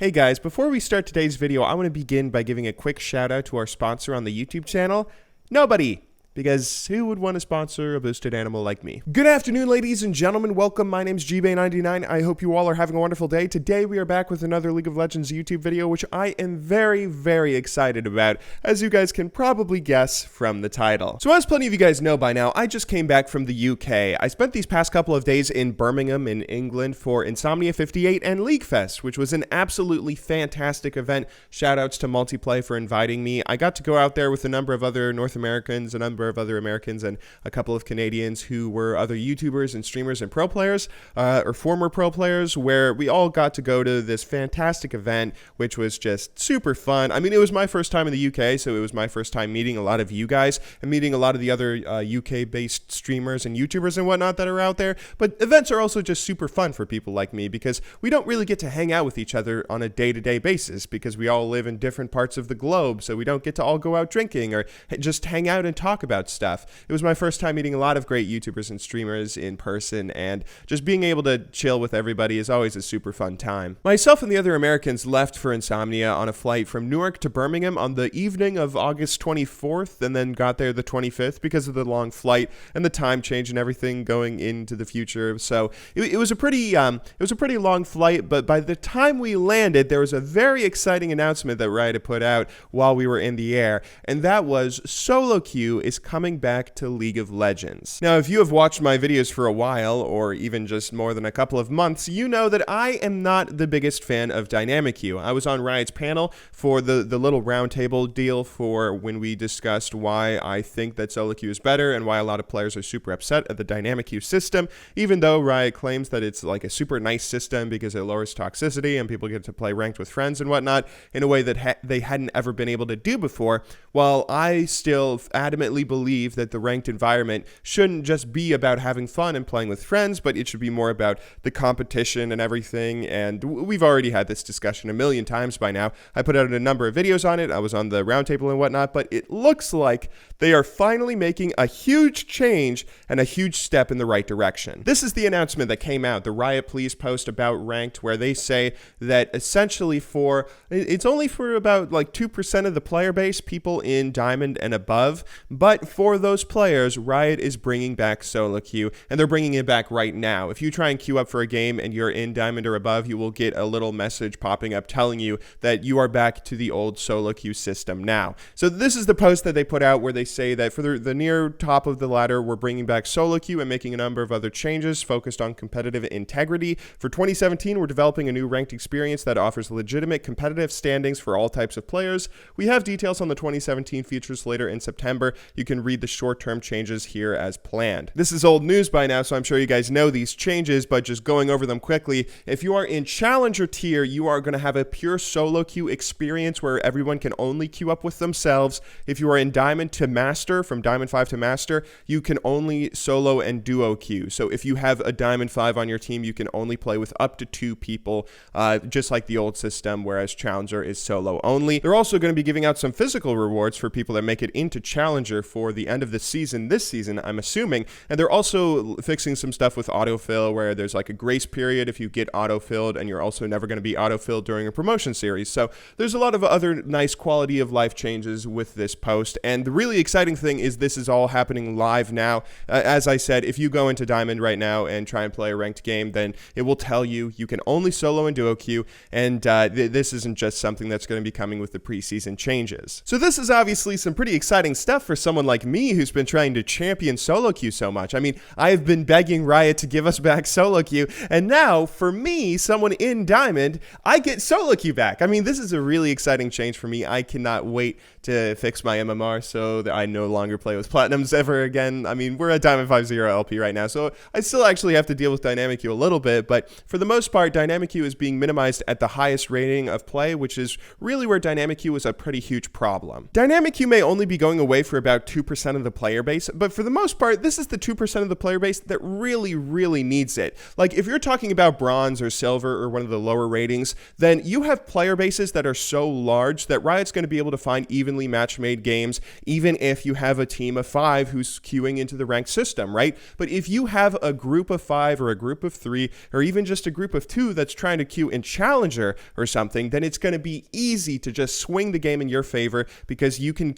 Hey guys, before we start today's video, I want to begin by giving a quick shout out to our sponsor on the YouTube channel, Nobody. Because who would want to sponsor a boosted animal like me? Good afternoon, ladies and gentlemen. Welcome. My name's GBay99. I hope you all are having a wonderful day. Today, we are back with another League of Legends YouTube video, which I am very, very excited about, as you guys can probably guess from the title. So as plenty of you guys know by now, I just came back from the UK. I spent these past couple of days in Birmingham in England for Insomnia 58 and League Fest, which was an absolutely fantastic event. Shoutouts to Multiplay for inviting me. I got to go out there with a number of other North Americans, a number of other Americans, and a couple of Canadians who were other YouTubers and streamers and pro players, or former pro players, where we all got to go to this fantastic event, which was just super fun. I mean, it was my first time in the UK, so it was my first time meeting a lot of you guys and meeting a lot of the other UK-based streamers and YouTubers and whatnot that are out there. But events are also just super fun for people like me because we don't really get to hang out with each other on a day-to-day basis because we all live in different parts of the globe, so we don't get to all go out drinking or just hang out and talk about stuff. It was my first time meeting a lot of great YouTubers and streamers in person, and just being able to chill with everybody is always a super fun time. Myself and the other Americans left for Insomnia on a flight from Newark to Birmingham on the evening of August 24th, and then got there the 25th because of the long flight and the time change and everything going into the future. So it was a pretty long flight, but by the time we landed, there was a very exciting announcement that Rito put out while we were in the air, and that was solo queue is coming back to League of Legends. Now, if you have watched my videos for a while, or even just more than a couple of months, you know that I am not the biggest fan of dynamic queue. I was on Riot's panel for the little roundtable deal for when we discussed why I think that solo queue is better and why a lot of players are super upset at the dynamic queue system, even though Riot claims that it's like a super nice system because it lowers toxicity and people get to play ranked with friends and whatnot in a way that they hadn't ever been able to do before. While I still adamantly believe that the ranked environment shouldn't just be about having fun and playing with friends, but it should be more about the competition and everything, and we've already had this discussion a million times by now. I put out a number of videos on it, I was on the roundtable and whatnot, but it looks like they are finally making a huge change and a huge step in the right direction. This is the announcement that came out, the Riot Please post about ranked, where they say that essentially it's only for about like 2% of the player base, people in Diamond and above, but for those players, Riot is bringing back solo queue, and they're bringing it back right now. If you try and queue up for a game and you're in Diamond or above, you will get a little message popping up telling you that you are back to the old solo queue system now. So this is the post that they put out where they say that for the near top of the ladder, we're bringing back solo queue and making a number of other changes focused on competitive integrity. For 2017, we're developing a new ranked experience that offers legitimate competitive standings for all types of players. We have details on the 2017 features later in September. You can read the short-term changes here as planned. This is old news by now, so I'm sure you guys know these changes, but just going over them quickly. If you are in Challenger tier, you are going to have a pure solo queue experience where everyone can only queue up with themselves. If you are in Diamond to Master, from Diamond 5 to Master, you can only solo and duo queue. So if you have a Diamond 5 on your team, you can only play with up to 2 people, just like the old system, whereas Challenger is solo only. They're also going to be giving out some physical rewards for people that make it into Challenger for the end of the season, this season, I'm assuming. And they're also fixing some stuff with autofill, where there's like a grace period if you get autofilled, and you're also never going to be autofilled during a promotion series. So there's a lot of other nice quality of life changes with this post. And the really exciting thing is this is all happening live now. As I said, if you go into Diamond right now and try and play a ranked game, then it will tell you can only solo and duo queue. And this isn't just something that's going to be coming with the preseason changes. So this is obviously some pretty exciting stuff for someone like me who's been trying to champion solo queue so much. I mean, I've been begging Riot to give us back solo queue, and now for me, someone in Diamond, I get solo queue back. I mean, this is a really exciting change for me. I cannot wait to fix my MMR so that I no longer play with Platinums ever again. I mean, we're at Diamond 5-0 LP right now, so I still actually have to deal with Dynamic queue a little bit, but for the most part, Dynamic queue is being minimized at the highest rating of play, which is really where Dynamic queue was a pretty huge problem. Dynamic queue may only be going away for about 2% of the player base, but for the most part, this is the 2% of the player base that really, really needs it. Like, if you're talking about bronze or silver or one of the lower ratings, then you have player bases that are so large that Riot's going to be able to find evenly match-made games, even if you have a team of 5 who's queuing into the ranked system, right? But if you have a group of 5 or a group of 3 or even just a group of 2 that's trying to queue in Challenger or something, then it's going to be easy to just swing the game in your favor because you can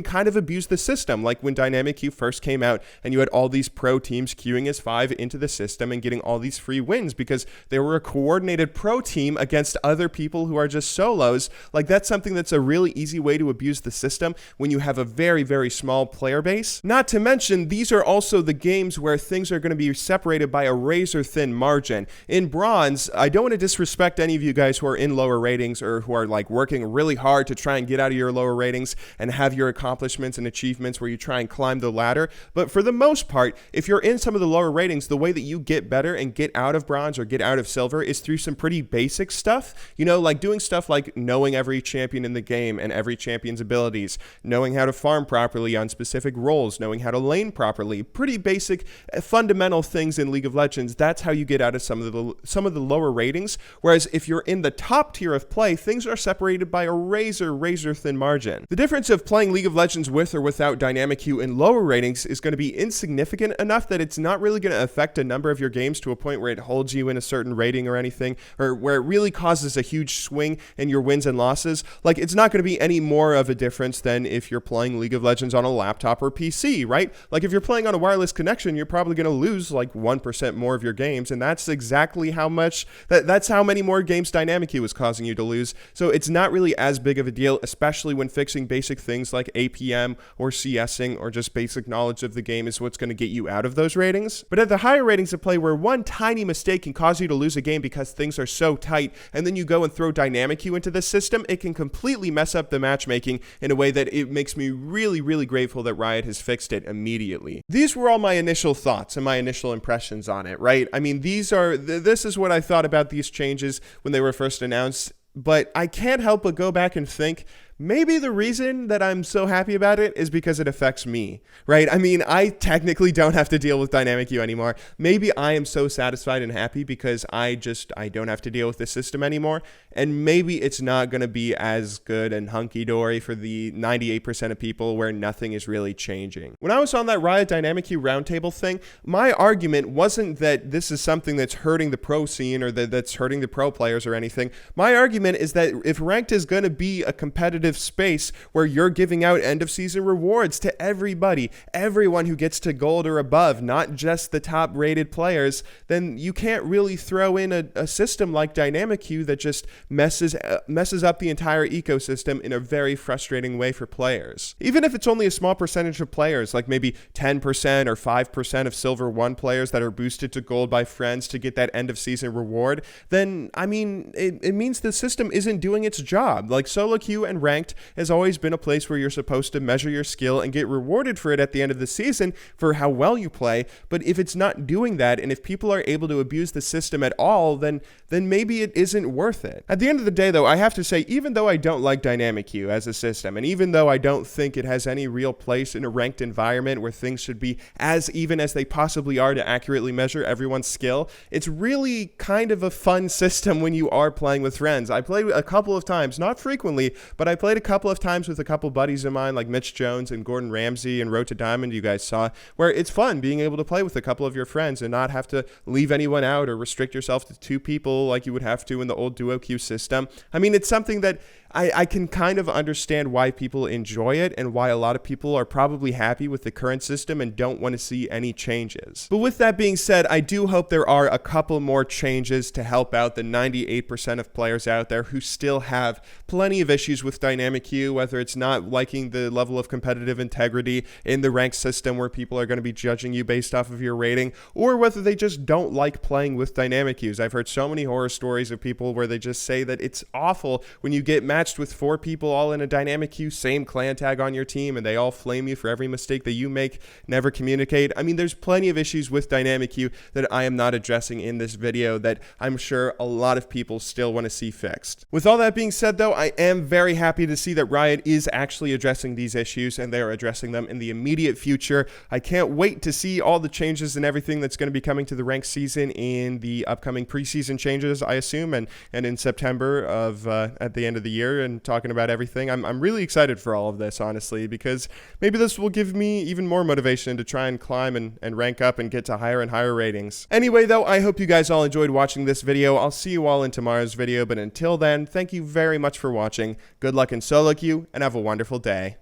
kind of abuse the system. Like when Dynamic Queue first came out and you had all these pro teams queuing as 5 into the system and getting all these free wins because they were a coordinated pro team against other people who are just solos. Like, that's something that's a really easy way to abuse the system when you have a very, very small player base. Not to mention, these are also the games where things are going to be separated by a razor thin margin. In bronze, I don't want to disrespect any of you guys who are in lower ratings or who are like working really hard to try and get out of your lower ratings and have your accomplishments and achievements where you try and climb the ladder. But for the most part, if you're in some of the lower ratings, the way that you get better and get out of bronze or get out of silver is through some pretty basic stuff. You know, like doing stuff like knowing every champion in the game and every champion's abilities, knowing how to farm properly on specific roles, knowing how to lane properly. Pretty basic, fundamental things in League of Legends. That's how you get out of some of the lower ratings. Whereas if you're in the top tier of play, things are separated by a razor thin margin. The difference of playing League of Legends with or without Dynamic Queue in lower ratings is going to be insignificant enough that it's not really going to affect a number of your games to a point where it holds you in a certain rating or anything, or where it really causes a huge swing in your wins and losses. Like, it's not going to be any more of a difference than if you're playing League of Legends on a laptop or PC, right? Like, if you're playing on a wireless connection, you're probably going to lose like 1% more of your games, and that's exactly how much, that's how many more games Dynamic Queue is causing you to lose. So it's not really as big of a deal, especially when fixing basic things like APM or CSing or just basic knowledge of the game is what's going to get you out of those ratings. But at the higher ratings of play, where one tiny mistake can cause you to lose a game because things are so tight, and then you go and throw Dynamic Queue into the system, it can completely mess up the matchmaking in a way that it makes me really, really grateful that Riot has fixed it immediately. These were all my initial thoughts and my initial impressions on it, right? I mean, this is what I thought about these changes when they were first announced, but I can't help but go back and think, maybe the reason that I'm so happy about it is because it affects me, right? I mean, I technically don't have to deal with Dynamic Queue anymore. Maybe I am so satisfied and happy because I don't have to deal with this system anymore. And maybe it's not going to be as good and hunky-dory for the 98% of people where nothing is really changing. When I was on that Riot Dynamic Queue roundtable thing, my argument wasn't that this is something that's hurting the pro scene or that's hurting the pro players or anything. My argument is that if ranked is going to be a competitive space where you're giving out end of season rewards to everyone who gets to gold or above, not just the top rated players, then you can't really throw in a system like Dynamic Queue that just messes up the entire ecosystem in a very frustrating way for players. Even if it's only a small percentage of players, like maybe 10% or 5% of Silver 1 players that are boosted to gold by friends to get that end of season reward, then I mean, it means the system isn't doing its job. Like, solo queue and ranked has always been a place where you're supposed to measure your skill and get rewarded for it at the end of the season for how well you play. But if it's not doing that, and if people are able to abuse the system at all, then maybe it isn't worth it. At the end of the day, though, I have to say, even though I don't like Dynamic Queue as a system, and even though I don't think it has any real place in a ranked environment where things should be as even as they possibly are to accurately measure everyone's skill, it's really kind of a fun system when you are playing with friends. I played a couple of times, not frequently, but I played a couple of times with a couple buddies of mine like Mitch Jones and Gordon Ramsay and Road to Diamond, you guys saw, where it's fun being able to play with a couple of your friends and not have to leave anyone out or restrict yourself to 2 people like you would have to in the old duo queue system. I mean, it's something that I can kind of understand why people enjoy it and why a lot of people are probably happy with the current system and don't want to see any changes. But with that being said, I do hope there are a couple more changes to help out the 98% of players out there who still have plenty of issues with Dynamic Queue, whether it's not liking the level of competitive integrity in the ranked system where people are going to be judging you based off of your rating, or whether they just don't like playing with Dynamic Queues. I've heard so many horror stories of people where they just say that it's awful when you get match matched with 4 people all in a dynamic queue, same clan tag on your team, and they all flame you for every mistake that you make, never communicate. I mean, there's plenty of issues with dynamic queue that I am not addressing in this video that I'm sure a lot of people still want to see fixed. With all that being said though, I am very happy to see that Riot is actually addressing these issues, and they are addressing them in the immediate future. I can't wait to see all the changes and everything that's going to be coming to the ranked season in the upcoming preseason changes, I assume, and in September of at the end of the year, and talking about everything. I'm really excited for all of this, honestly, because maybe this will give me even more motivation to try and climb and rank up and get to higher and higher ratings. Anyway though, I hope you guys all enjoyed watching this video. I'll see you all in tomorrow's video, but until then, thank you very much for watching. Good luck in solo queue, and have a wonderful day.